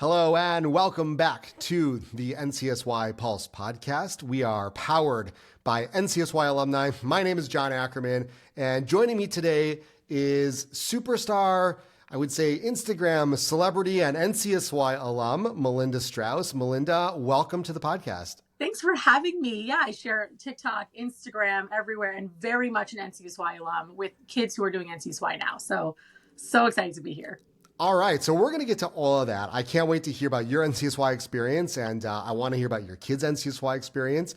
Hello and welcome back to the NCSY Pulse podcast. We are powered by NCSY alumni. My name is John Ackerman, and joining me today is superstar, I would say Instagram celebrity and NCSY alum, Melinda Strauss. Melinda, welcome to the podcast. Thanks for having me. Yeah, I share TikTok, Instagram, everywhere, and very much an NCSY alum with kids who are doing NCSY now. So excited to be here. All right, so we're going to get to all of that. I can't wait to hear about your NCSY experience, and I want to hear about your kids' NCSY experience.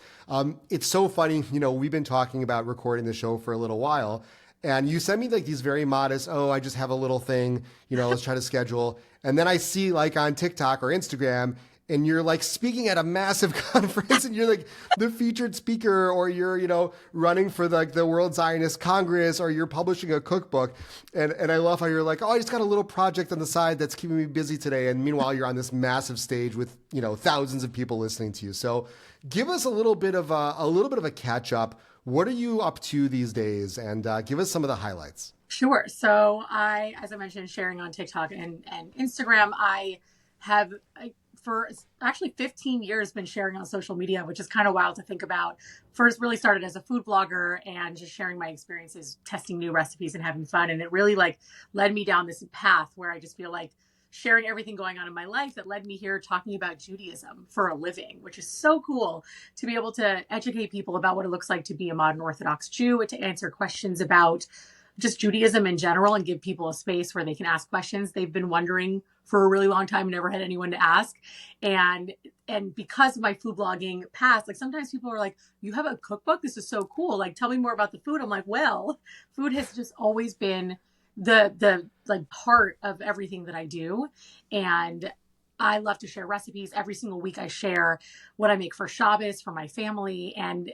It's so funny, we've been talking about recording the show for a little while, and you sent me like these very modest, I just have a little thing, let's try to schedule. And then I see like on TikTok or Instagram, and you're like speaking at a massive conference and you're like the featured speaker, or you're, running for like the World Zionist Congress, or you're publishing a cookbook. And I love how you're like, I just got a little project on the side that's keeping me busy today. And meanwhile, you're on this massive stage with, thousands of people listening to you. So give us a little bit of a catch up. What are you up to these days? And give us some of the highlights. Sure. So as I mentioned, sharing on TikTok and Instagram, I have for actually 15 years been sharing on social media, which is kind of wild to think about. First really started as a food blogger and just sharing my experiences, testing new recipes and having fun. And it really led me down this path where I just feel like sharing everything going on in my life that led me here talking about Judaism for a living, which is so cool to be able to educate people about what it looks like to be a modern Orthodox Jew and to answer questions about just Judaism in general and give people a space where they can ask questions they've been wondering for a really long time, never had anyone to ask. And because of my food blogging past, like sometimes people are like, you have a cookbook? This is so cool. Like, tell me more about the food. I'm like, well, food has just always been the like part of everything that I do. And I love to share recipes. Every single week I share what I make for Shabbos for my family. And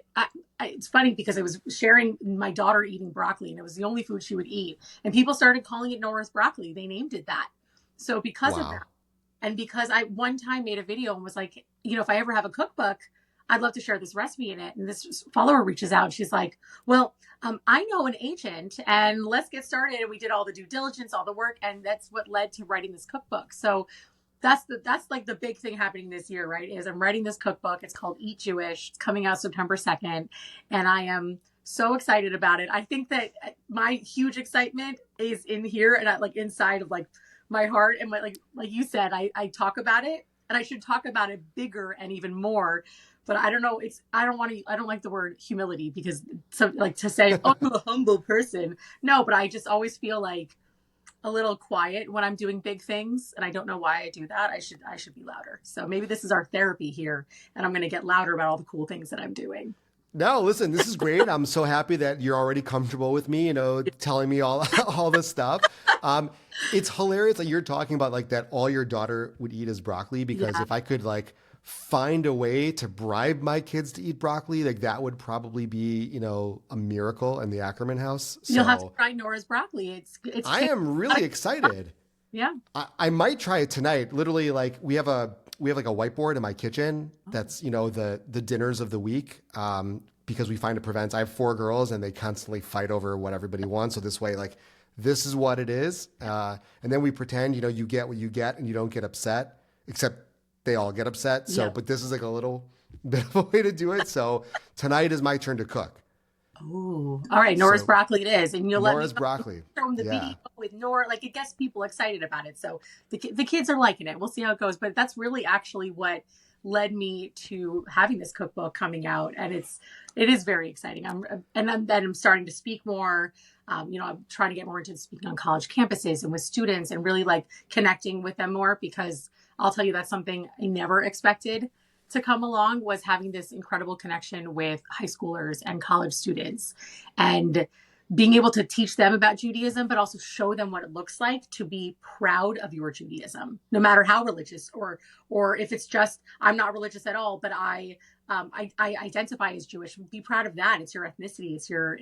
it's funny because I was sharing my daughter eating broccoli, and it was the only food she would eat. And people started calling it Nora's broccoli. They named it that. So because of that, and because I one time made a video and was like, if I ever have a cookbook, I'd love to share this recipe in it. And this follower reaches out. She's like, well, I know an agent, and let's get started. And we did all the due diligence, all the work. And that's what led to writing this cookbook. So that's like the big thing happening this year, right? Is I'm writing this cookbook. It's called Eat Jewish. It's coming out September 2nd. And I am so excited about it. I think that my huge excitement is in here and inside of my heart. And like you said, I talk about it, and I should talk about it bigger and even more. But I don't know. I don't like the word humility, because to say, oh, I'm a humble person. No, but I just always feel like a little quiet when I'm doing big things, and I don't know why I do that. I should be louder. So maybe this is our therapy here, and I'm going to get louder about all the cool things that I'm doing. No, listen, this is great. I'm so happy that you're already comfortable with me, telling me all this stuff. It's hilarious that you're talking about like that all your daughter would eat is broccoli, because if I could find a way to bribe my kids to eat broccoli, that would probably be, a miracle in the Ackerman house. So you'll have to try Nora's broccoli. It's I am really excited. Yeah. I might try it tonight. Literally, we have a whiteboard in my kitchen that's, the dinners of the week, because we find it prevents. I have 4 girls, and they constantly fight over what everybody wants. So this way, this is what it is. And then we pretend, you get what you get and you don't get upset, except they all get upset. So, but this is a little bit of a way to do it. So tonight is my turn to cook. Oh, all right. Nora's broccoli it is. And you'll Nora's let me broccoli from the video with Nora. It gets people excited about it. So the kids are liking it. We'll see how it goes. But that's really actually what led me to having this cookbook coming out. And it is very exciting. I'm starting to speak more. I'm trying to get more into speaking on college campuses and with students, and really connecting with them more, because I'll tell you, that's something I never expected to come along, was having this incredible connection with high schoolers and college students, and being able to teach them about Judaism, but also show them what it looks like to be proud of your Judaism, no matter how religious, or if it's just, I'm not religious at all, but I identify as Jewish. Be proud of that. It's your ethnicity. It's your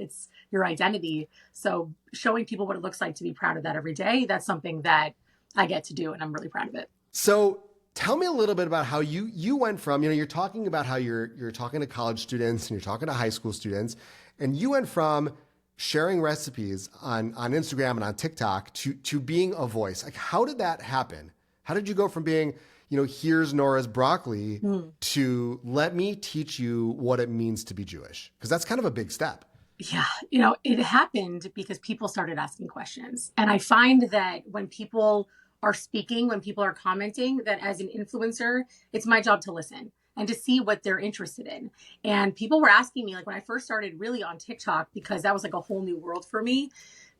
identity. So showing people what it looks like to be proud of that every day, that's something that I get to do, and I'm really proud of it. So tell me a little bit about how you went from, you're talking about how you're talking to college students and you're talking to high school students, and you went from sharing recipes on Instagram and on TikTok to being a voice. How did that happen? How did you go from being, here's Nora's broccoli Mm. to let me teach you what it means to be Jewish. Because that's kind of a big step. Yeah, it happened because people started asking questions. And I find that when people are speaking, when people are commenting, that as an influencer, it's my job to listen and to see what they're interested in. And people were asking me, like when I first started really on TikTok, because that was like a whole new world for me,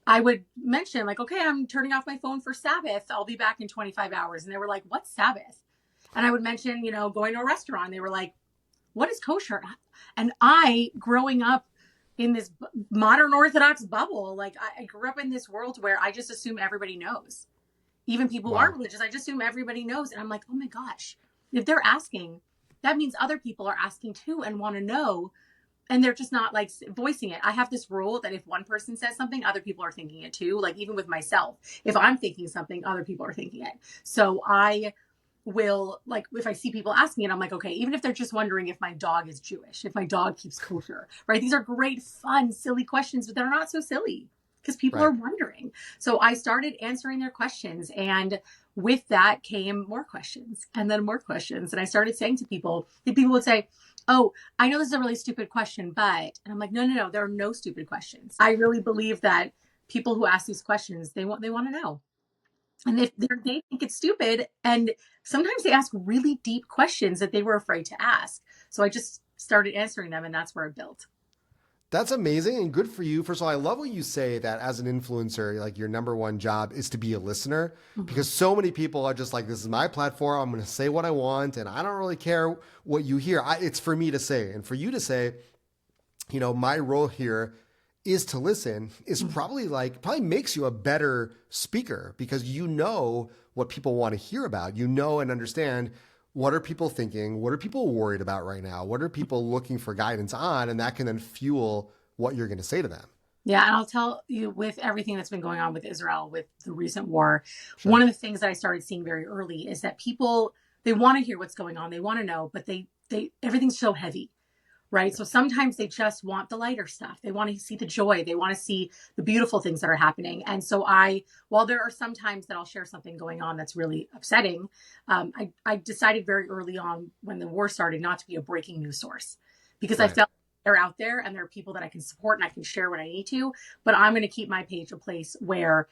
I would mention, like, okay, I'm turning off my phone for Sabbath. I'll be back in 25 hours. And they were like, what's Sabbath? And I would mention, going to a restaurant. They were like, what is kosher? And I, growing up in this modern Orthodox bubble, like I grew up in this world where I just assume everybody knows. Even people who aren't Wow. religious, I just assume everybody knows. And I'm like, oh my gosh, if they're asking, that means other people are asking too and want to know. And they're just not like voicing it. I have this rule that if one person says something, other people are thinking it too. Like even with myself, if I'm thinking something, other people are thinking it. So I will, like, if I see people asking it, I'm like, okay, even if they're just wondering if my dog is Jewish, if my dog keeps kosher, right? These are great, fun, silly questions, but they're not so silly because people are Right. wondering. So I started answering their questions, and with that came more questions and then more questions. And I started saying to people, and people would say, oh, I know this is a really stupid question, but, and I'm like, no, there are no stupid questions. I really believe that people who ask these questions, they want to know. And if they think it's stupid, and sometimes they ask really deep questions that they were afraid to ask. So I just started answering them, and that's where it built. That's amazing and good for you. First of all, I love what you say that as an influencer, like your number one job is to be a listener Mm-hmm. because so many people are just like, this is my platform. I'm going to say what I want and I don't really care what you hear. It's for me to say. And for you to say, my role here is to listen is probably makes you a better speaker because you know what people want to hear about. You know and understand what are people thinking, what are people worried about right now, what are people looking for guidance on, and that can then fuel what you're going to say to them. Yeah, and I'll tell you, with everything that's been going on with Israel, with the recent war, one Sure. of the things that I started seeing very early is that people, they want to hear what's going on, they want to know, but they everything's so heavy, right? So sometimes they just want the lighter stuff. They want to see the joy. They want to see the beautiful things that are happening. And so while there are some times that I'll share something going on that's really upsetting, I decided very early on when the war started not to be a breaking news source because I Right. felt they're out there and there are people that I can support and I can share when I need to. But I'm going to keep my page a place where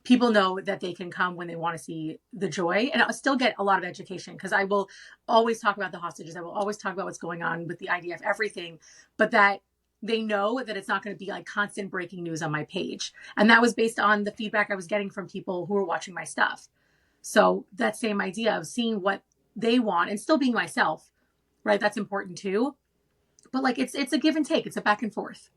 people know that they can come when they want to see the joy, and I'll still get a lot of education because I will always talk about the hostages. I will always talk about what's going on with the IDF, everything, but that they know that it's not going to be like constant breaking news on my page. And that was based on the feedback I was getting from people who were watching my stuff. So that same idea of seeing what they want and still being myself, right? That's important too. But like it's a give and take. It's a back and forth.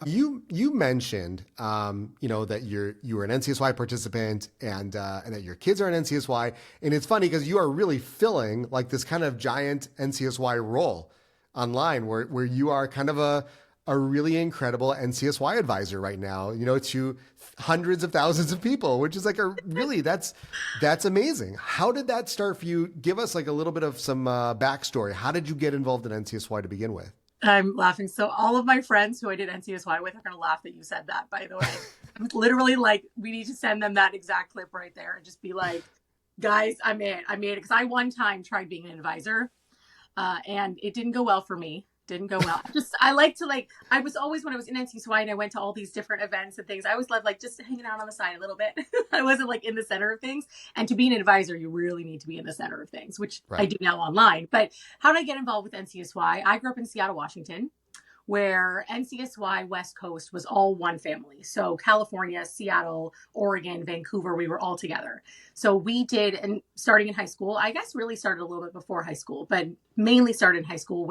You mentioned that you were an NCSY participant and that your kids are an NCSY, and it's funny because you are really filling like this kind of giant NCSY role online where you are kind of a really incredible NCSY advisor right now, to hundreds of thousands of people, which is like that's amazing. How did that start for you? Give us like a little bit of some backstory. How did you get involved in NCSY to begin with? I'm laughing. So all of my friends who I did NCSY with are going to laugh that you said that, by the way. I'm literally like, we need to send them that exact clip right there and just be like, guys, I made it. Because I one time tried being an advisor and it didn't go well for me. Didn't go well. I like to like, I was always, when I was in NCSY and I went to all these different events and things, I always loved like just hanging out on the side a little bit. I wasn't like in the center of things. And to be an advisor, you really need to be in the center of things, which I Right. do now online. But how did I get involved with NCSY? I grew up in Seattle, Washington, where NCSY West Coast was all one family. So California, Seattle, Oregon, Vancouver, we were all together. So we did, and starting in high school, I guess really started a little bit before high school, but mainly started in high school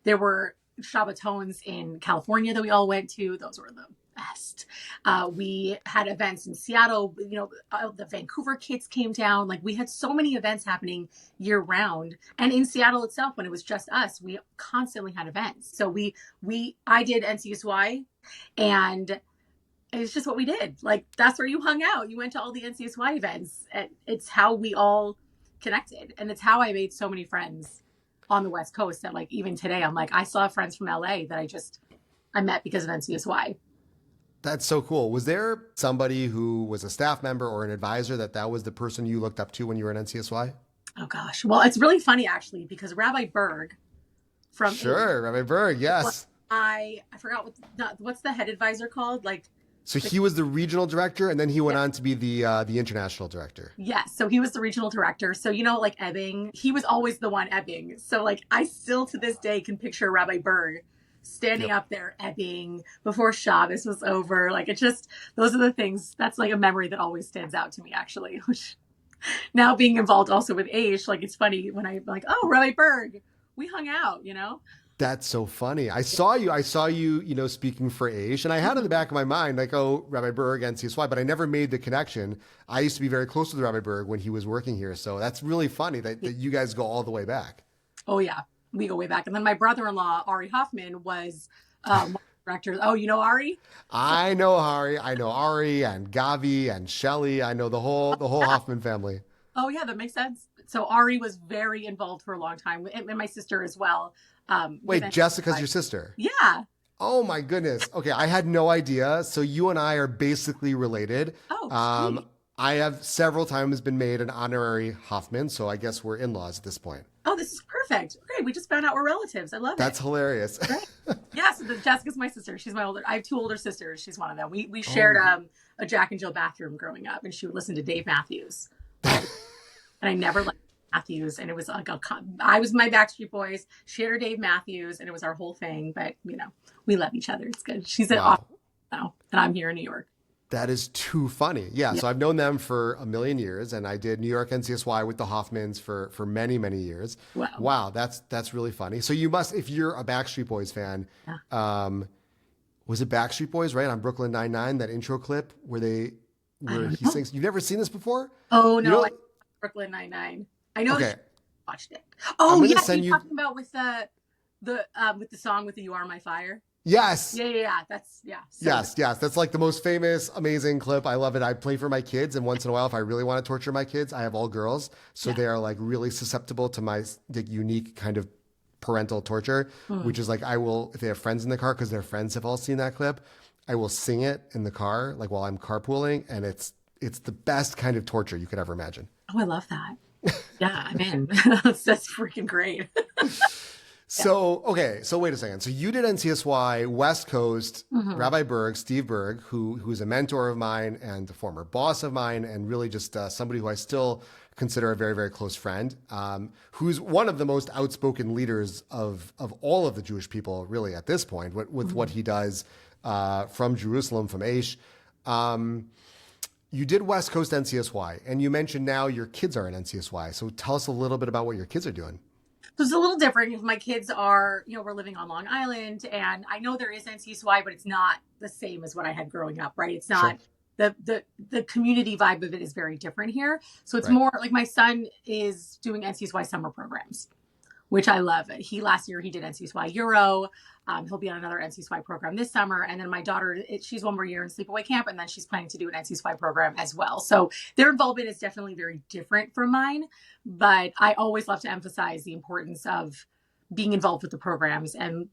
there were Shabbatons in California that we all went to. Those were the best. We had events in Seattle, the Vancouver kids came down. Like we had so many events happening year round. And in Seattle itself, when it was just us, we constantly had events. So I did NCSY, and it's just what we did. Like that's where you hung out. You went to all the NCSY events. And it's how we all connected. And it's how I made so many friends on the West Coast that like even today, I'm like, I still have friends from LA that I met because of NCSY. That's so cool. Was there somebody who was a staff member or an advisor that was the person you looked up to when you were in NCSY? Oh gosh. Well, it's really funny actually because Rabbi Berg from Sure, Rabbi Berg, well, yes. I forgot what's the head advisor called? Like So the he was the regional director, and then he yeah. went on to be the international director. Yes. So he was the regional director. So, like Ebbing, he was always the one Ebbing. So, like, I still to this day can picture Rabbi Berg standing Yep. up there Ebbing before Shabbos was over. Like, it just, those are the things, that's like a memory that always stands out to me, actually. Which now being involved also with Aish, like, it's funny when I'm like, oh, Rabbi Berg, we hung out. That's so funny. I saw you, speaking for Aish, and I had in the back of my mind, like, oh, Rabbi Berg, NCSY, but I never made the connection. I used to be very close with Rabbi Berg when he was working here. So that's really funny that you guys go all the way back. Oh, yeah. We go way back. And then my brother in law, Ari Hoffman, was one of the directors. Oh, you know Ari? So, I know Hari, I know Ari and Gavi and Shelly. I know the whole yeah. Hoffman family. Oh, yeah, that makes sense. So Ari was very involved for a long time, and my sister as well. With Wait, Jessica's NCSY. your sister? Yeah. Oh my goodness. Okay, I had no idea. So you and I are basically related. Oh, Um, sweet. I have several times been made an honorary Hoffman, so I guess we're in-laws at this point. Oh, this is perfect. Great. We just found out we're relatives. I love it. That's hilarious. Great. Yeah. So Jessica's my sister. She's my older. I have two older sisters. She's one of them. We shared Oh. a Jack and Jill bathroom growing up, and she would listen to Dave Matthews all the time. And I never liked Matthews, and it was like I was my Backstreet Boys. She had her Dave Matthews, and it was our whole thing. But we love each other. It's good. She's an awesome Wow. now, and I'm here in New York. That is too funny. Yeah, Yeah. so I've known them for a million years, and I did New York NCSY with the Hoffmans for many, many years. Wow. Wow, that's really funny. So you must, if you're a Backstreet Boys fan, Yeah. um, was it Backstreet Boys, right? On Brooklyn Nine-Nine, that intro clip I where don't he know. sings. You've never seen this before? Oh You no, know, I Brooklyn Nine-Nine. I know okay, that watched it. I'm Oh gonna yeah, you send you. talking about with the song with the "You Are My Fire"? Yes, Yeah. That's so good. yes. That's like the most famous, amazing clip. I love it. I play for my kids, and once in a while, if I really want to torture my kids, I have all girls, so Yeah. they are like really susceptible to my like, unique kind of parental torture, Mm. which is like I will, if they have friends in the car because their friends have all seen that clip, I will sing it in the car, like while I'm carpooling, and it's the best kind of torture you could ever imagine. Oh, I love that. Yeah, I'm in. That's freaking great. Yeah. So, okay, so wait a second. So you did NCSY, West Coast, Hmm. Rabbi Berg, Steve Berg, who's a mentor of mine and a former boss of mine, and really just somebody who I still consider a very, very close friend, who's one of the most outspoken leaders of all of the Jewish people, really, at this point, with what Hmm. he does from Jerusalem, from Aish. Um, you did West Coast NCSY, and you mentioned now your kids are in NCSY. So tell us a little bit about what your kids are doing. So it's a little different if my kids are, we're living on Long Island, and I know there is NCSY, but it's not the same as what I had growing up, right? It's Sure. not the community vibe of it is very different here. So it's Right. more like my son is doing NCSY summer programs, which I love. Last year he did NCSY Euro. He'll be on another NCSY program this summer, and then my daughter, she's one more year in sleepaway camp, and then she's planning to do an NCSY program as well. So their involvement is definitely very different from mine, but I always love to emphasize the importance of being involved with the programs and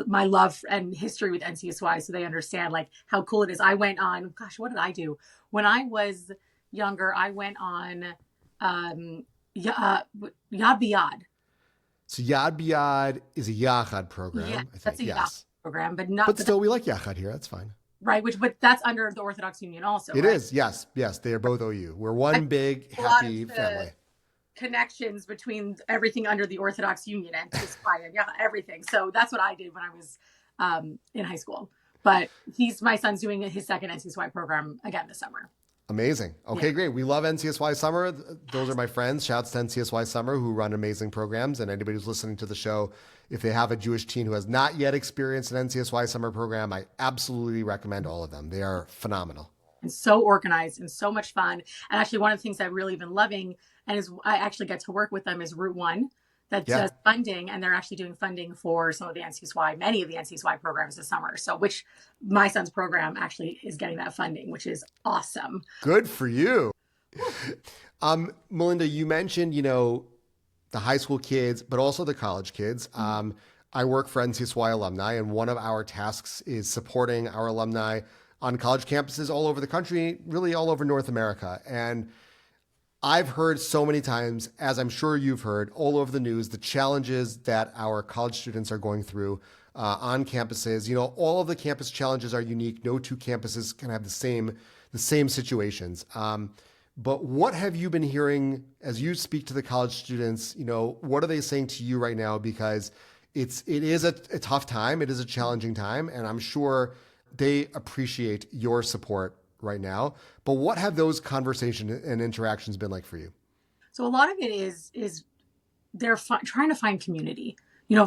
my love and history with NCSY, so they understand like how cool it is. I went on, gosh, what did I do when I was younger? I went on Yad B'Yad. So Yad B'Yad is a Yachad Yeah, program, I that's think. a Yad Yes. program, But still, we like Yachad here. That's fine. right, but that's under the Orthodox Union also, It right? is. Yes. Yes. They are both OU. We're I one big, a lot of happy the family. connections between everything under the Orthodox Union and Tispai and yeah, everything. So that's what I did when I was in high school. But my son's doing his second NCSY program again this summer. Amazing. Okay, Yeah. great. We love NCSY Summer. Those are my friends. Shouts to NCSY Summer who run amazing programs. And anybody who's listening to the show, if they have a Jewish teen who has not yet experienced an NCSY Summer program, I absolutely recommend all of them. They are phenomenal. And so organized and so much fun. And actually, one of the things I've really been loving and is I actually get to work with them is Route One that Yeah. does funding, and they're actually doing funding for some of the NCSY, many of the NCSY programs this summer. So, which my son's program actually is getting that funding, which is awesome. Good for you. Melinda, you mentioned, the high school kids, but also the college kids. I work for NCSY alumni, and one of our tasks is supporting our alumni on college campuses all over the country, really all over North America. And I've heard so many times, as I'm sure you've heard all over the news, the challenges that our college students are going through on campuses. All of the campus challenges are unique. No two campuses can have the same situations. But what have you been hearing as you speak to the college students? What are they saying to you right now? Because it is a tough time. It is a challenging time, and I'm sure they appreciate your support right now. But what have those conversations and interactions been like for you? So a lot of it is they're trying to find community.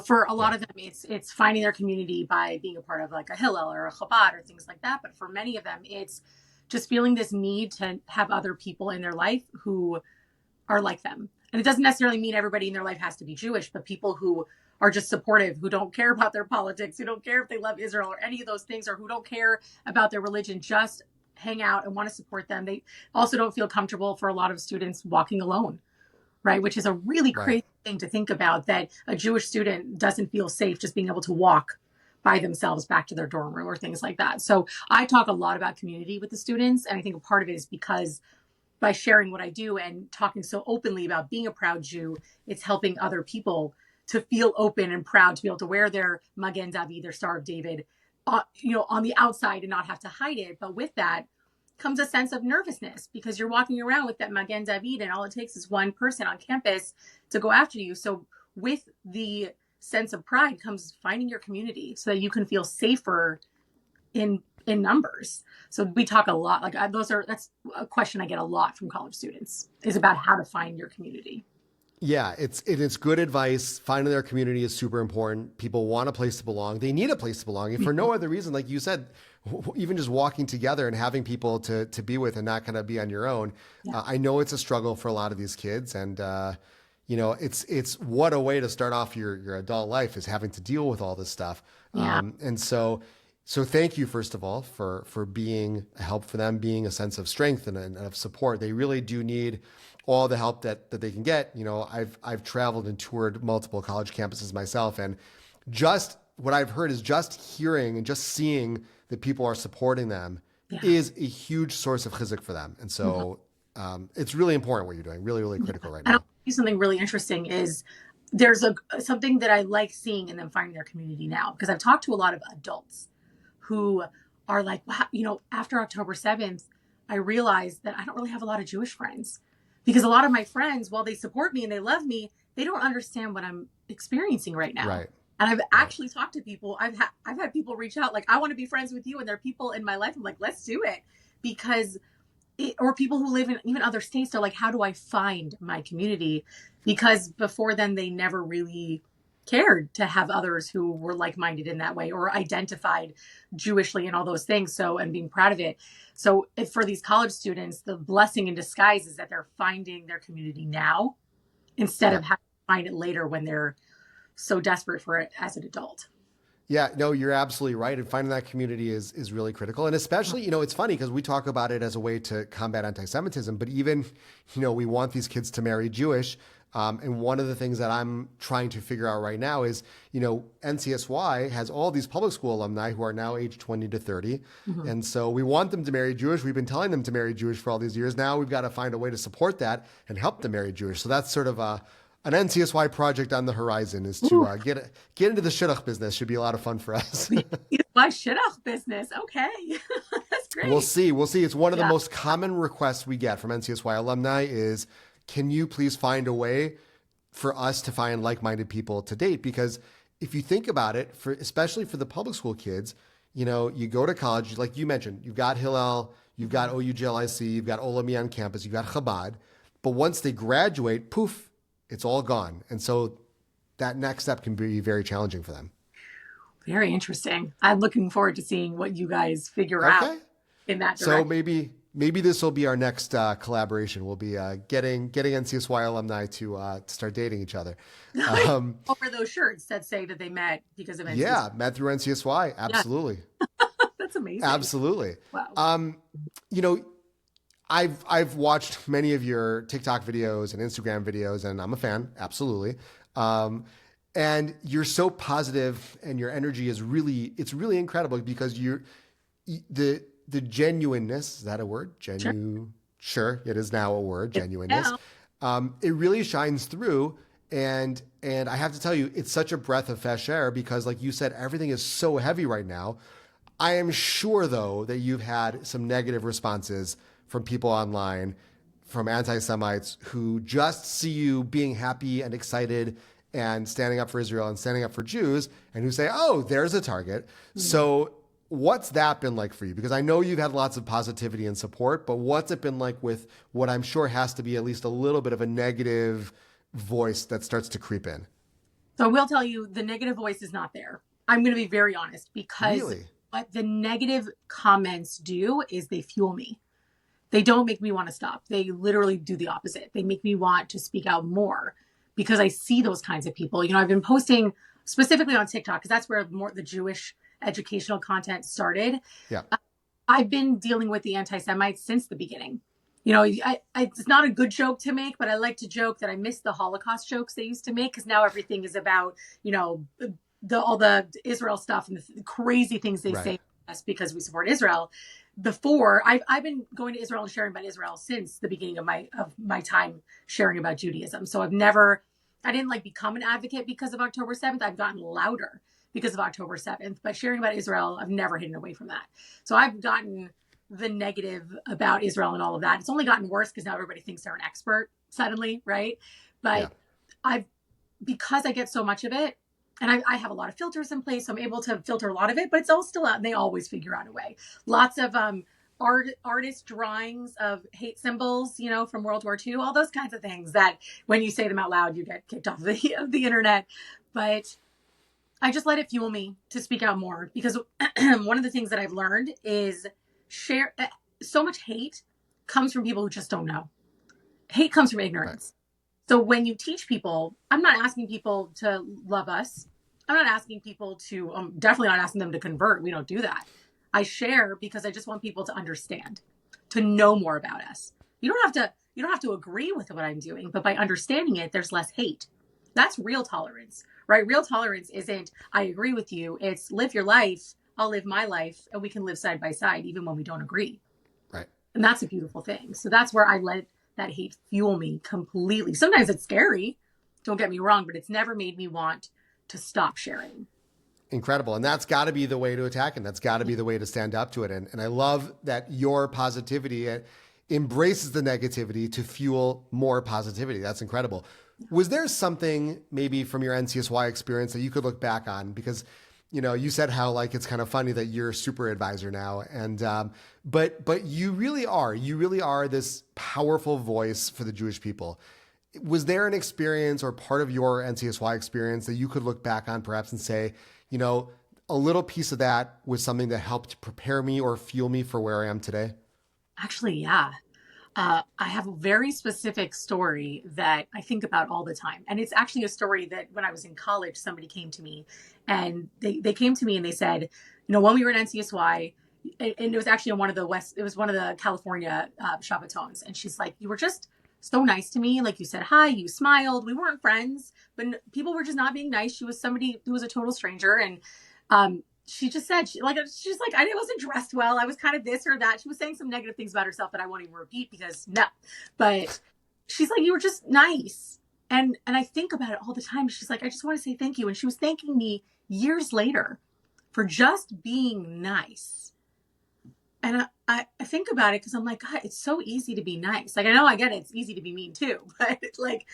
For a Yeah. lot of them, it's finding their community by being a part of like a Hillel or a Chabad or things like that. But for many of them, it's just feeling this need to have other people in their life who are like them. And it doesn't necessarily mean everybody in their life has to be Jewish, but people who are just supportive, who don't care about their politics, who don't care if they love Israel or any of those things, or who don't care about their religion, just hang out and want to support them. They also don't feel comfortable, for a lot of students, walking alone, right? Which is a really Right. crazy thing to think about, that a Jewish student doesn't feel safe just being able to walk by themselves back to their dorm room or things like that. So I talk a lot about community with the students. And I think a part of it is because by sharing what I do and talking so openly about being a proud Jew, it's helping other people to feel open and proud to be able to wear their Magen David, their Star of David, on the outside and not have to hide it. But with that comes a sense of nervousness because you're walking around with that Magen David and all it takes is one person on campus to go after you. So with the sense of pride comes finding your community so that you can feel safer in numbers. So we talk a lot, like that's a question I get a lot from college students, is about how to find your community. Yeah, it's good advice. Finding their community is super important. People want a place to belong. They need a place to belong. If for no other reason, like you said, even just walking together and having people to be with and not kind of be on your own. Yeah. I know it's a struggle for a lot of these kids, and it's what a way to start off your adult life, is having to deal with all this stuff. Yeah. And so thank you, first of all, for being a help for them, being a sense of strength and of support. They really do need all the help that they can get. I've traveled and toured multiple college campuses myself, and just what I've heard is just hearing and just seeing that people are supporting them Yeah. is a huge source of chizuk for them. And so it's really important what you're doing, really, really critical right And I'll now. tell you something really interesting is there's something that I like seeing in them finding their community now, because I've talked to a lot of adults who are like, wow, after October 7th, I realized that I don't really have a lot of Jewish friends, because a lot of my friends, while they support me and they love me, they don't understand what I'm experiencing right now. Right. And I've Right. actually talked to people. I've had people reach out like, I want to be friends with you, and there are people in my life. I'm like, let's do it, because or people who live in even other states. They're like, how do I find my community? Because before then, they never really cared to have others who were like-minded in that way or identified Jewishly and all those things. So, and being proud of it. So for these college students, the blessing in disguise is that they're finding their community now instead Yeah. of having to find it later when they're so desperate for it as an adult. Yeah, no, you're absolutely right. And finding that community is really critical. And especially, it's funny because we talk about it as a way to combat anti-Semitism, but even, we want these kids to marry Jewish. And one of the things that I'm trying to figure out right now is, NCSY has all these public school alumni who are now age 20 to 30. Mhm. And so we want them to marry Jewish. We've been telling them to marry Jewish for all these years. Now we've got to find a way to support that and help them marry Jewish. So that's sort of an NCSY project on the horizon, is to get into the shidduch business. Should be a lot of fun for us. It's my shidduch business. Okay. That's great. We'll see. We'll see. It's one of the Yeah. most common requests we get from NCSY alumni is, can you please find a way for us to find like-minded people to date? Because if you think about it, especially for the public school kids, you go to college, like you mentioned, you've got Hillel, you've got OUJLIC, you've got Alumni on campus, you've got Chabad. But once they graduate, poof, it's all gone. And so that next step can be very challenging for them. Very interesting. I'm looking forward to seeing what you guys figure Okay. out in that So direction. maybe this will be our next collaboration. We'll be getting NCSY alumni to start dating each other. Over those shirts that say that they met because of NCSY. Yeah, met through NCSY. Absolutely. That's amazing. Absolutely. Wow. I've watched many of your TikTok videos and Instagram videos, and I'm a fan. Absolutely. And you're so positive, and your energy is really incredible, because the genuineness, is that a word? Sure. Sure, it is now a word, genuineness. Yeah. It really shines through. And I have to tell you, it's such a breath of fresh air because, like you said, everything is so heavy right now. I am sure, though, that you've had some negative responses from people online, from anti Semites who just see you being happy and excited and standing up for Israel and standing up for Jews, and who say, oh, there's a target. So, what's that been like for you? Because I know you've had lots of positivity and support, but what's it been like with what I'm sure has to be at least a little bit of a negative voice that starts to creep in? So I will tell you, the negative voice is not there. I'm going to be very honest because Really? what the negative comments do is they fuel me. They don't make me want to stop. They literally do the opposite. They make me want to speak out more because I see those kinds of people. You know, I've been posting specifically on TikTok because that's where more the Jewish educational content started. Yeah. I've been dealing with the anti-Semites since the beginning. You know, it's not a good joke to make, but I like to joke that I miss the Holocaust jokes they used to make because now everything is about, you know, all the Israel stuff and the crazy things they Right. say us because we support Israel. Before I've been going to Israel and sharing about Israel since the beginning of my time sharing about Judaism. So I didn't like become an advocate because of October 7th. I've gotten louder because of October 7th, but sharing about Israel, I've never hidden away from that. So I've gotten the negative about Israel and all of that. It's only gotten worse because now everybody thinks they're an expert suddenly, right? Yeah. But I've because I get so much of it, and I have a lot of filters in place, so I'm able to filter a lot of it, but it's all still out, and they always figure out a way. Lots of artist drawings of hate symbols, you know, from World War II, all those kinds of things that when you say them out loud, you get kicked off the internet. But I just let it fuel me to speak out more because one of the things that I've learned is share so much hate comes from people who just don't know. Hate comes from Right. ignorance. So when you teach people, I'm not asking people to love us. I'm not asking people to, definitely not asking them to convert. We don't do that. I share because I just want people to understand, to know more about us. You don't have to agree with what I'm doing, but by understanding it, there's less hate. That's real tolerance, right? Real tolerance isn't, I agree with you. It's live your life. I'll live my life and we can live side by side, even when we don't agree. Right. And that's a beautiful thing. So that's where I let that hate fuel me completely. Sometimes it's scary, don't get me wrong, but it's never made me want to stop sharing. Incredible. And that's got to be the way to attack it. That's got to be the way to stand up to it. And I love that your positivity embraces the negativity to fuel more positivity. That's incredible. Was there something maybe from your NCSY experience that you could look back on? Because, you know, you said how like it's kind of funny that you're a super advisor now, and but you really are this powerful voice for the Jewish people. Was there an experience or part of your NCSY experience that you could look back on perhaps and say, you know, a little piece of that was something that helped prepare me or fuel me for where I am today? Actually, yeah. I have a very specific story that I think about all the time. And it's actually a story that when I was in college, somebody came to me and they came to me and they said, you know, when we were at NCSY, and it was actually in it was one of the California Shabbatones. And she's like, you were just so nice to me. Like you said, hi, you smiled. We weren't friends, but people were just not being nice. She was somebody who was a total stranger. And she just said, she's like, I wasn't dressed well. I was kind of this or that. She was saying some negative things about herself that I won't even repeat because no, but she's like, you were just nice. And I think about it all the time. She's like, I just want to say thank you. And she was thanking me years later for just being nice. And I think about it because I'm like, God, it's so easy to be nice. Like, I know I get it. It's easy to be mean too, but like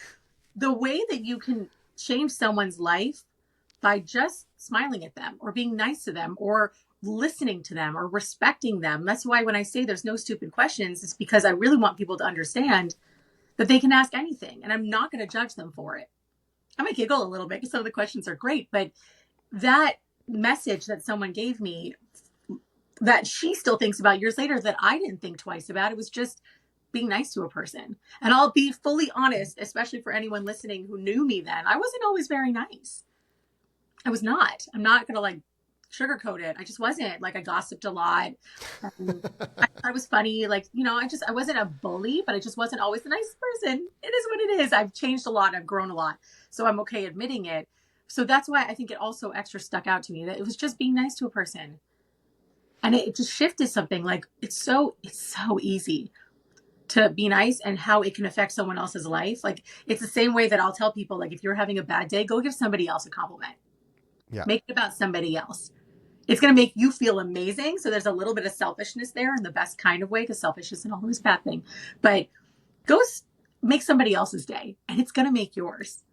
the way that you can change someone's life by just smiling at them or being nice to them or listening to them or respecting them. That's why when I say there's no stupid questions, it's because I really want people to understand that they can ask anything and I'm not going to judge them for it. I might giggle a little bit because some of the questions are great, but that message that someone gave me that she still thinks about years later that I didn't think twice about, it was just being nice to a person. And I'll be fully honest, especially for anyone listening who knew me then, I wasn't always very nice. I was not. I'm not going to like sugarcoat it. I just wasn't. Like I gossiped a lot. I was funny. Like, you know, I wasn't a bully, but I just wasn't always the nicest person. It is what it is. I've changed a lot. I've grown a lot. So I'm okay admitting it. So that's why I think it also extra stuck out to me that it was just being nice to a person. And it just shifted something. Like it's so easy to be nice and how it can affect someone else's life. Like it's the same way that I'll tell people, like, if you're having a bad day, go give somebody else a compliment. Yeah. Make it about somebody else. It's going to make you feel amazing. So there's a little bit of selfishness there in the best kind of way, because selfish isn't always a bad thing. But go make somebody else's day, and it's going to make yours.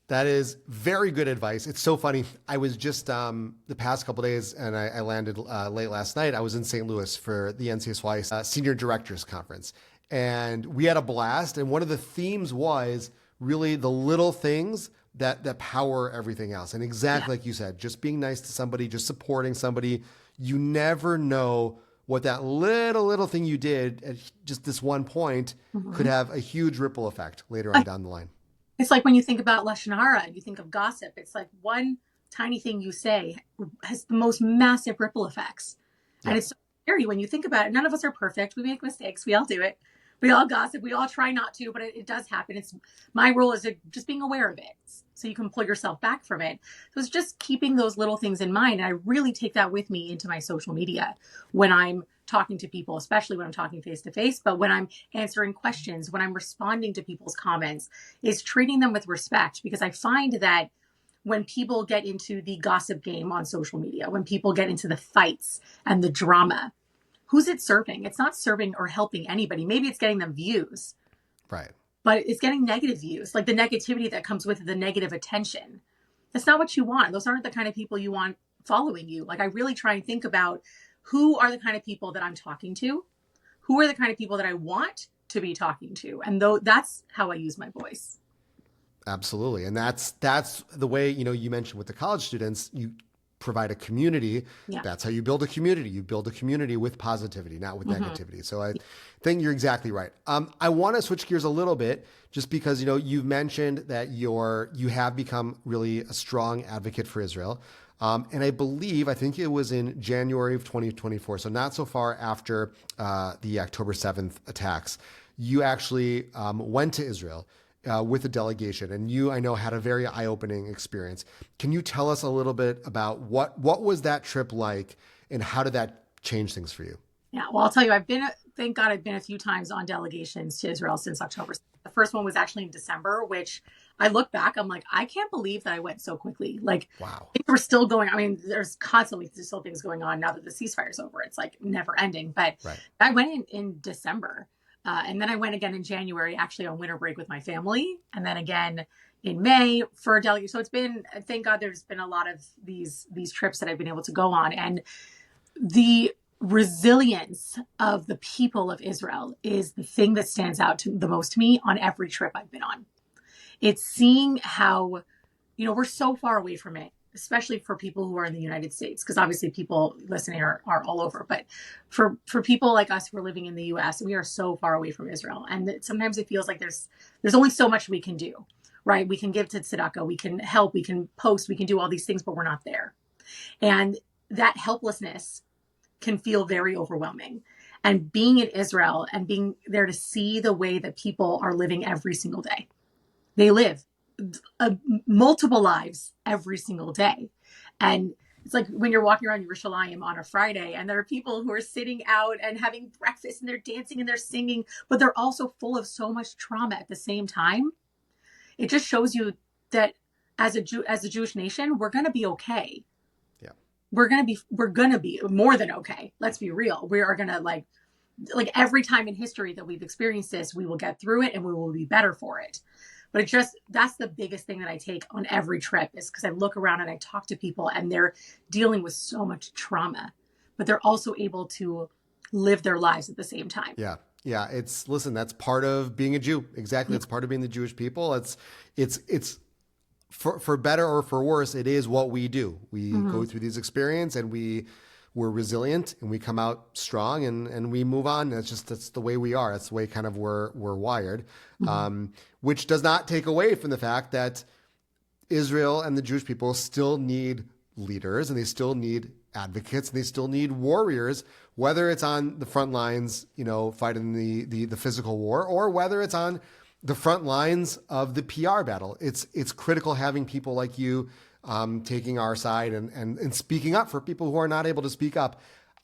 That is very good advice. It's so funny. I was just the past couple of days, and I landed late last night. I was in St. Louis for the NCSY Senior Directors Conference, and we had a blast. And one of the themes was really the little things that power everything else. And exactly like you said, just being nice to somebody, just supporting somebody. You never know what that little thing you did at just this one point could have a huge ripple effect later on down the line. It's like when you think about Lashon Hara and you think of gossip, it's like one tiny thing you say has the most massive ripple effects. And it's so scary when you think about it. None of us are perfect. We make mistakes. We all do it. We all gossip. We all try not to, but it does happen. It's my role is just being aware of it so you can pull yourself back from it. So it's just keeping those little things in mind. And I really take that with me into my social media when I'm talking to people, especially when I'm talking face to face, but when I'm answering questions, when I'm responding to people's comments, is treating them with respect. Because I find that when people get into the gossip game on social media, when people get into the fights and the drama, who's it serving? It's not serving or helping anybody. Maybe it's getting them views, Right. but it's getting negative views, like the negativity that comes with the negative attention. That's not what you want. Those aren't the kind of people you want following you. Like I really try and think about who are the kind of people that I'm talking to, who are the kind of people that I want to be talking to. And that's how I use my voice. Absolutely. And that's the way, you mentioned with the college students, you provide a community. Yeah. That's how you build a community. You build a community with positivity, not with negativity. So I think you're exactly right. I want to switch gears a little bit just because, you've mentioned that you have become really a strong advocate for Israel. And I think it was in January of 2024, so not so far after the October 7th attacks, you actually went to Israel with a delegation, and you, I know, had a very eye-opening experience. Can you tell us a little bit about what was that trip like, and how did that change things for you? Yeah, well, I'll tell you, thank God I've been a few times on delegations to Israel since October. The first one was actually in December, which I look back, I'm like, I can't believe that I went so quickly. Like, wow, things were still going. I mean, there's constantly still things going on now that the ceasefire's over. It's like never ending. But I went in December. And then I went again in January, actually on winter break with my family. And then again in May for a delegate. So it's been, thank God there's been a lot of these trips that I've been able to go on. And the resilience of the people of Israel is the thing that stands out the most to me on every trip I've been on. It's seeing how, we're so far away from it, especially for people who are in the United States, because obviously people listening are all over. But for people like us who are living in the US, we are so far away from Israel. And sometimes it feels like there's only so much we can do, right? We can give to tzedakah, we can help, we can post, we can do all these things, but we're not there. And that helplessness can feel very overwhelming. And being in Israel and being there to see the way that people are living every single day. They live multiple lives every single day. And it's like when you're walking around Yerushalayim on a Friday and there are people who are sitting out and having breakfast and they're dancing and they're singing, but they're also full of so much trauma at the same time. It just shows you that as a Jewish nation, we're going to be okay. Yeah. We're going to be more than okay. Let's be real. We are going to like every time in history that we've experienced this, we will get through it and we will be better for it. But that's the biggest thing that I take on every trip is because I look around and I talk to people and they're dealing with so much trauma, but they're also able to live their lives at the same time. Yeah. Yeah. That's part of being a Jew. Exactly. It's part of being the Jewish people. It's for better or for worse, it is what we do. We go through these experiences and we're resilient and we come out strong and we move on. That's the way we are. That's the way kind of we're wired. Which does not take away from the fact that Israel and the Jewish people still need leaders and they still need advocates and they still need warriors, whether it's on the front lines, fighting the physical war, or whether it's on the front lines of the PR battle. It's critical having people like you taking our side and speaking up for people who are not able to speak up.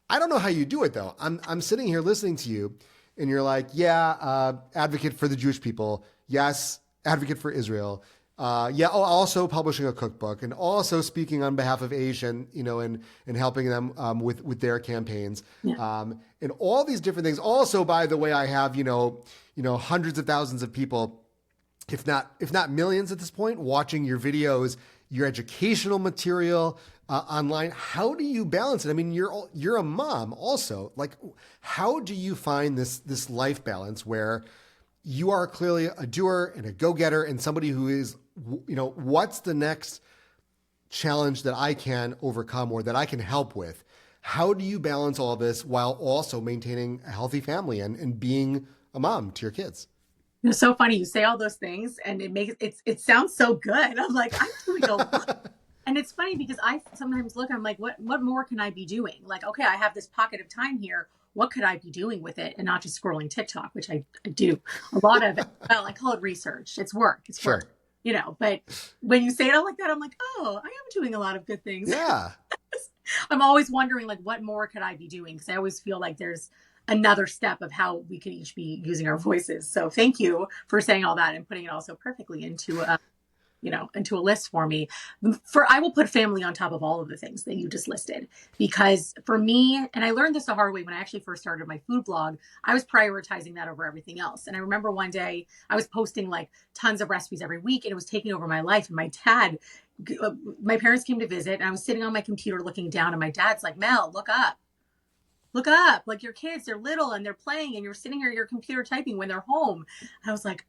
I don't know how you do it though. I'm sitting here listening to you, and you're like, yeah, advocate for the Jewish people. Yes, advocate for Israel. Yeah, also publishing a cookbook and also speaking on behalf of Asian, and helping them with their campaigns, Yeah. and all these different things. Also, by the way, I have hundreds of thousands of people, if not millions at this point, watching your videos, your educational material online. How do you balance it? I mean, you're a mom also. Like, how do you find this life balance where you are clearly a doer and a go-getter and somebody who is, what's the next challenge that I can overcome or that I can help with? How do you balance all this while also maintaining a healthy family and being a mom to your kids? It's so funny. You say all those things and it sounds so good. I'm like, I'm doing a lot. And it's funny because I sometimes look, I'm like, what more can I be doing? Like, okay, I have this pocket of time here. What could I be doing with it? And not just scrolling TikTok, which I do a lot of it. Well, I call it research. It's work. It's Sure. work. But when you say it all like that, I'm like, oh, I am doing a lot of good things. Yeah. I'm always wondering, like, what more could I be doing? Because I always feel like there's another step of how we could each be using our voices. So thank you for saying all that and putting it also perfectly into a list for me. I will put family on top of all of the things that you just listed, because for me, and I learned this the hard way when I actually first started my food blog, I was prioritizing that over everything else. And I remember one day I was posting like tons of recipes every week and it was taking over my life. And my parents came to visit and I was sitting on my computer looking down and my dad's like, Mel, look up. Look up, like your kids, they're little and they're playing and you're sitting here at your computer typing when they're home. And I was like,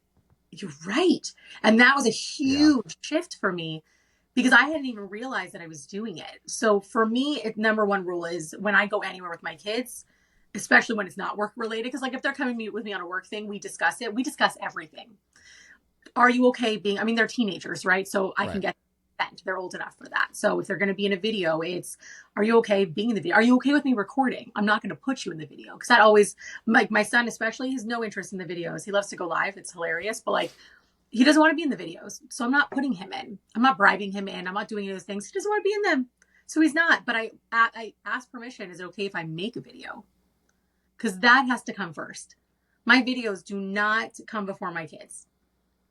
you're right. And that was a huge shift for me because I hadn't even realized that I was doing it. So for me, number one rule is when I go anywhere with my kids, especially when it's not work related, because like if they're coming to meet with me on a work thing, we discuss it. We discuss everything. Are you okay they're teenagers, right? So I can get consent. They're old enough for that. So if they're going to be in a video, are you okay being in the video? Are you okay with me recording? I'm not going to put you in the video because that always, like my son especially, has no interest in the videos. He loves to go live. It's hilarious, but like he doesn't want to be in the videos. So I'm not putting him in. I'm not bribing him in. I'm not doing those things. He doesn't want to be in them. So he's not. But I ask permission. Is it okay if I make a video? Because that has to come first. My videos do not come before my kids.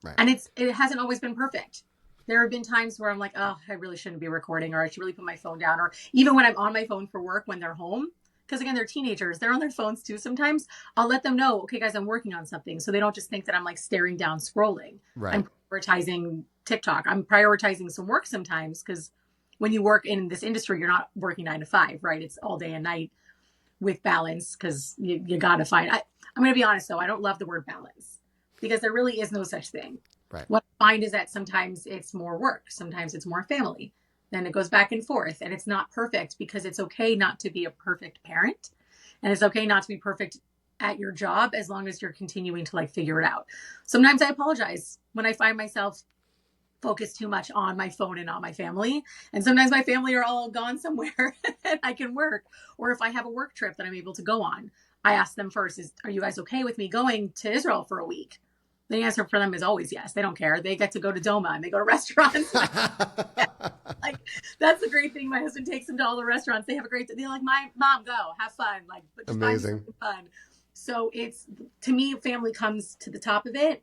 Right. And it hasn't always been perfect. There have been times where I'm like, oh, I really shouldn't be recording, or I should really put my phone down, or even when I'm on my phone for work when they're home, because again, they're teenagers, they're on their phones too. Sometimes I'll let them know, okay, guys, I'm working on something. So they don't just think that I'm like staring down scrolling. Right. I'm prioritizing TikTok. I'm prioritizing some work sometimes because when you work in this industry, you're not working 9 to 5, right? It's all day and night with balance because you got to find, I'm going to be honest though, I don't love the word balance because there really is no such thing. Right. What I find is that sometimes it's more work, sometimes it's more family. Then it goes back and forth, and it's not perfect because it's okay not to be a perfect parent, and it's okay not to be perfect at your job as long as you're continuing to like figure it out. Sometimes I apologize when I find myself focused too much on my phone and on my family, and sometimes my family are all gone somewhere and I can work, or if I have a work trip that I'm able to go on, I ask them first, are you guys okay with me going to Israel for a week? The answer for them is always yes. They don't care. They get to go to Doma and they go to restaurants. Like that's the great thing. My husband takes them to all the restaurants. They have a great. They're like, my mom, go have fun. Like, but just amazing fun. So to me, family comes to the top of it,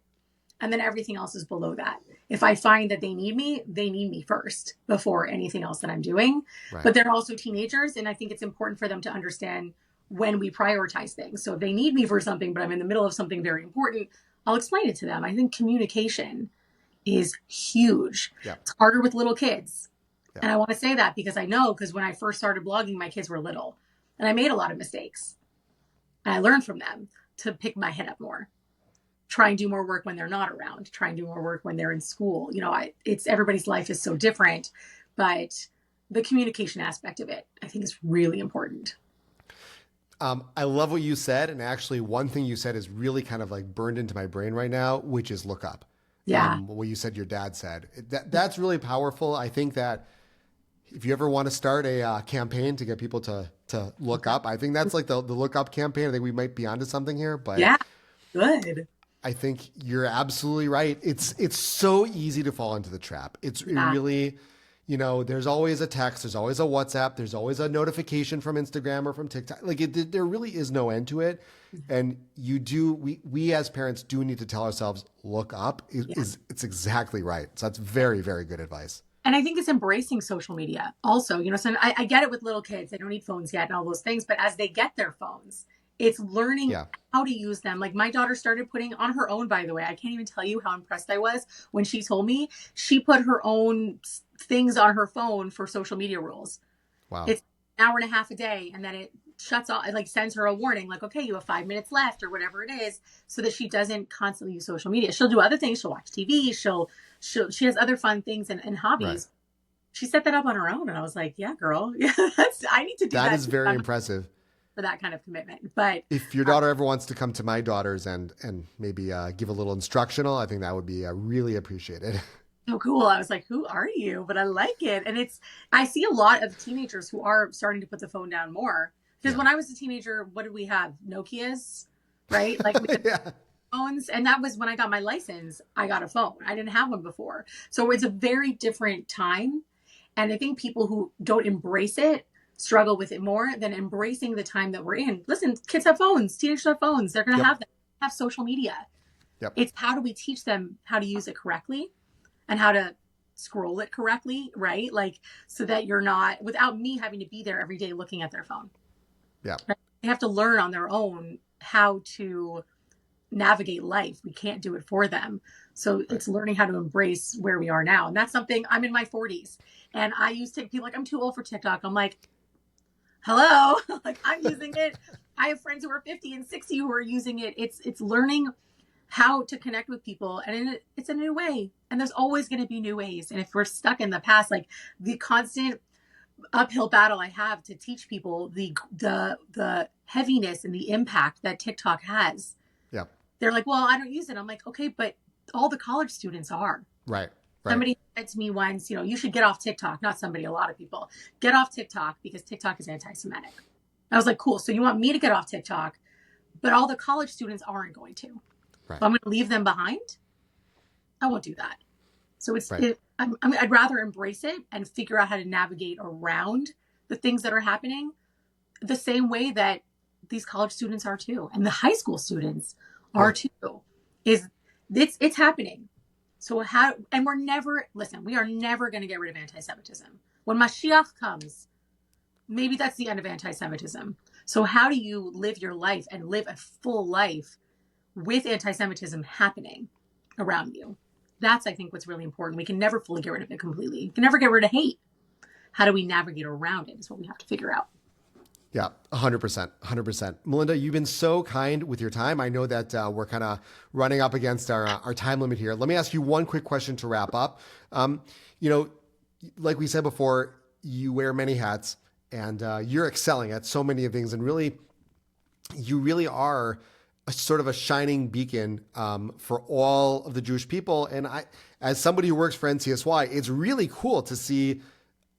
and then everything else is below that. If I find that they need me first before anything else that I'm doing. Right. But they're also teenagers, and I think it's important for them to understand when we prioritize things. So if they need me for something, but I'm in the middle of something very important, I'll explain it to them. I think communication is huge. Yeah. It's harder with little kids. Yeah. And I want to say that because I know, because when I first started blogging, my kids were little and I made a lot of mistakes. And I learned from them to pick my head up more, try and do more work when they're not around, try and do more work when they're in school. It's everybody's life is so different, but the communication aspect of it, I think is really important. I love what you said. And actually one thing you said is really kind of like burned into my brain right now, which is look up. Yeah. What you said your dad said. That's really powerful. I think that if you ever want to start a campaign to get people to look up, I think that's like the look up campaign. I think we might be onto something here. But yeah, good. I think you're absolutely right. It's so easy to fall into the trap. It really, there's always a text, there's always a WhatsApp, there's always a notification from Instagram or from TikTok. Like there really is no end to it. And we as parents do need to tell ourselves, look up. Yeah. It's exactly right. So that's very, very good advice. And I think it's embracing social media also. So I get it with little kids. They don't need phones yet and all those things. But as they get their phones, it's learning Yeah. how to use them. Like my daughter started putting on her own, by the way. I can't even tell you how impressed I was when she told me she put her own things on her phone for social media rules. Wow. It's an hour and a half a day. And then it shuts off, it like sends her a warning, like, okay, you have 5 minutes left or whatever it is, so that she doesn't constantly use social media. She'll do other things. She'll watch TV. She has other fun things and Right. hobbies. She set that up on her own. And I was like, yeah, girl, yeah, I need to do That that is very impressive. for that kind of commitment. But If your daughter ever wants to come to my daughters and maybe give a little instructional, I think that would be really appreciated. so cool. I was like, who are you? But I like it. And I see a lot of teenagers who are starting to put the phone down more. Because Yeah. when I was a teenager, what did we have? Nokias, right? Like we had Yeah. phones. And that was when I got my license, I got a phone. I didn't have one before. So it's a very different time. And I think people who don't embrace it struggle with it more than embracing the time that we're in. Listen, kids have phones, teenagers have phones. They're going to Yep. have them, have social media. Yep. It's how do we teach them how to use it correctly and how to scroll it correctly, right? Like so that you're not, without me having to be there every day looking at their phone. Yeah. They have to learn on their own how to navigate life. We can't do it for them. So Right. it's learning how to embrace where we are now. And that's something I'm in my 40s. And I used to people like, I'm too old for TikTok. I'm like, hello, like I'm using it. I have friends who are 50 and 60 who are using it. It's learning how to connect with people, and it's a new way. And there's always going to be new ways. And if we're stuck in the past, like the constant uphill battle I have to teach people the heaviness and the impact that TikTok has. Yeah. They're like, well, I don't use it. I'm like, okay, but all the college students are. Right. Right. Somebody said to me once, you should get off TikTok. Not somebody, a lot of people. Get off TikTok because TikTok is anti-Semitic. I was like, cool. So you want me to get off TikTok, but all the college students aren't going to. Right. So I'm going to leave them behind. I won't do that. So Right. I'd rather embrace it and figure out how to navigate around the things that are happening the same way that these college students are too. And the high school students are Yeah. too. It's happening. So we are never going to get rid of anti-Semitism. When Mashiach comes, maybe that's the end of anti-Semitism. So how do you live your life and live a full life with anti-Semitism happening around you? That's, I think, what's really important. We can never fully get rid of it completely. We can never get rid of hate. How do we navigate around it is what we have to figure out. Yeah, 100%. 100%. Melinda, you've been so kind with your time. I know that we're kind of running up against our time limit here. Let me ask you one quick question to wrap up. You know, like we said before, you wear many hats and you're excelling at so many things. And really, you really are a sort of a shining beacon for all of the Jewish people. And as somebody who works for NCSY, it's really cool to see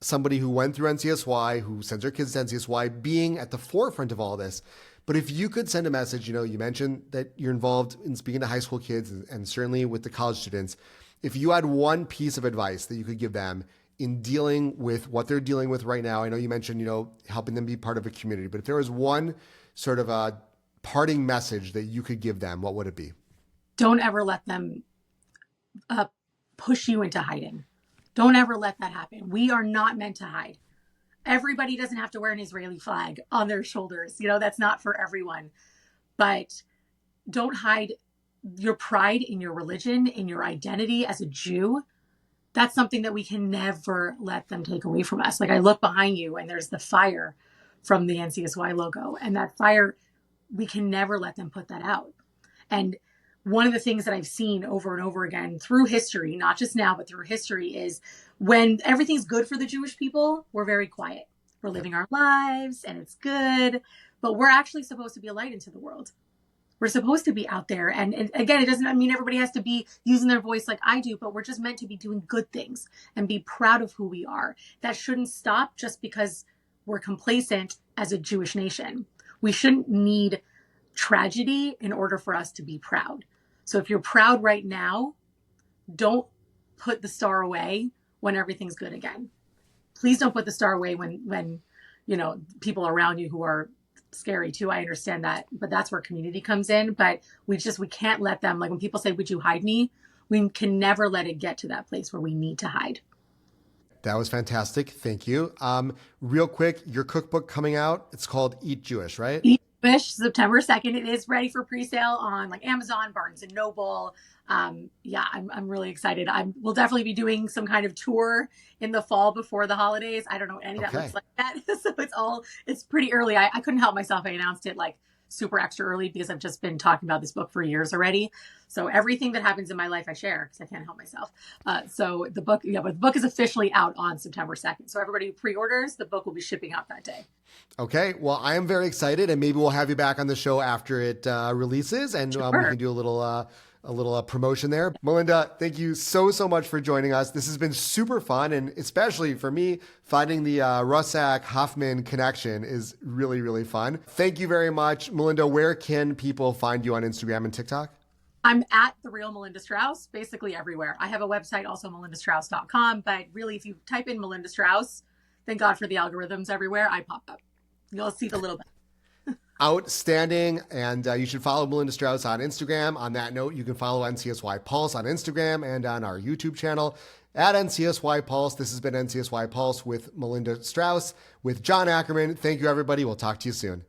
somebody who went through NCSY, who sends their kids to NCSY, being at the forefront of all this. But if you could send a message, you mentioned that you're involved in speaking to high school kids and certainly with the college students. If you had one piece of advice that you could give them in dealing with what they're dealing with right now, I know you mentioned, helping them be part of a community, but if there was one sort of a parting message that you could give them, what would it be? Don't ever let them push you into hiding. Don't ever let that happen. We are not meant to hide. Everybody doesn't have to wear an Israeli flag on their shoulders. That's not for everyone. But don't hide your pride in your religion, in your identity as a Jew. That's something that we can never let them take away from us. Like I look behind you and there's the fire from the NCSY logo. And that fire, we can never let them put that out. And one of the things that I've seen over and over again through history, not just now, but through history, is when everything's good for the Jewish people, we're very quiet. We're living our lives and it's good, but we're actually supposed to be a light into the world. We're supposed to be out there. And again, it doesn't mean everybody has to be using their voice like I do, but we're just meant to be doing good things and be proud of who we are. That shouldn't stop just because we're complacent as a Jewish nation. We shouldn't need tragedy in order for us to be proud. So if you're proud right now, don't put the star away when everything's good again. Please don't put the star away when people around you who are scary too. I understand that, but that's where community comes in. But we can't let them, like when people say, would you hide me? We can never let it get to that place where we need to hide. That was fantastic. Thank you. Real quick, your cookbook coming out. It's called Eat Jewish, right? Eat Jewish, September 2nd. It is ready for pre-sale on like Amazon, Barnes and Noble. Yeah, I'm really excited. We'll definitely be doing some kind of tour in the fall before the holidays. I don't know any that looks like that. So it's pretty early. I couldn't help myself. I announced it like super extra early because I've just been talking about this book for years already. So everything that happens in my life, I share because I can't help myself. So the book, but the book is officially out on September 2nd. So everybody who pre-orders, the book will be shipping out that day. Okay. Well, I am very excited, and maybe we'll have you back on the show after it releases, and Sure. we can do a little promotion there. Melinda, thank you so much for joining us. This has been super fun, and especially for me, finding the Russack-Hoffman connection is really, really fun. Thank you very much. Melinda, where can people find you on Instagram and TikTok? I'm at The Real Melinda Strauss, basically everywhere. I have a website, also melindastrauss.com, but really if you type in Melinda Strauss, thank God for the algorithms everywhere, I pop up. You'll see the little bit. Outstanding. And you should follow Melinda Strauss on Instagram. On that note, you can follow NCSY Pulse on Instagram and on our YouTube channel at NCSY Pulse. This has been NCSY Pulse with Melinda Strauss, with John Ackerman. Thank you, everybody. We'll talk to you soon.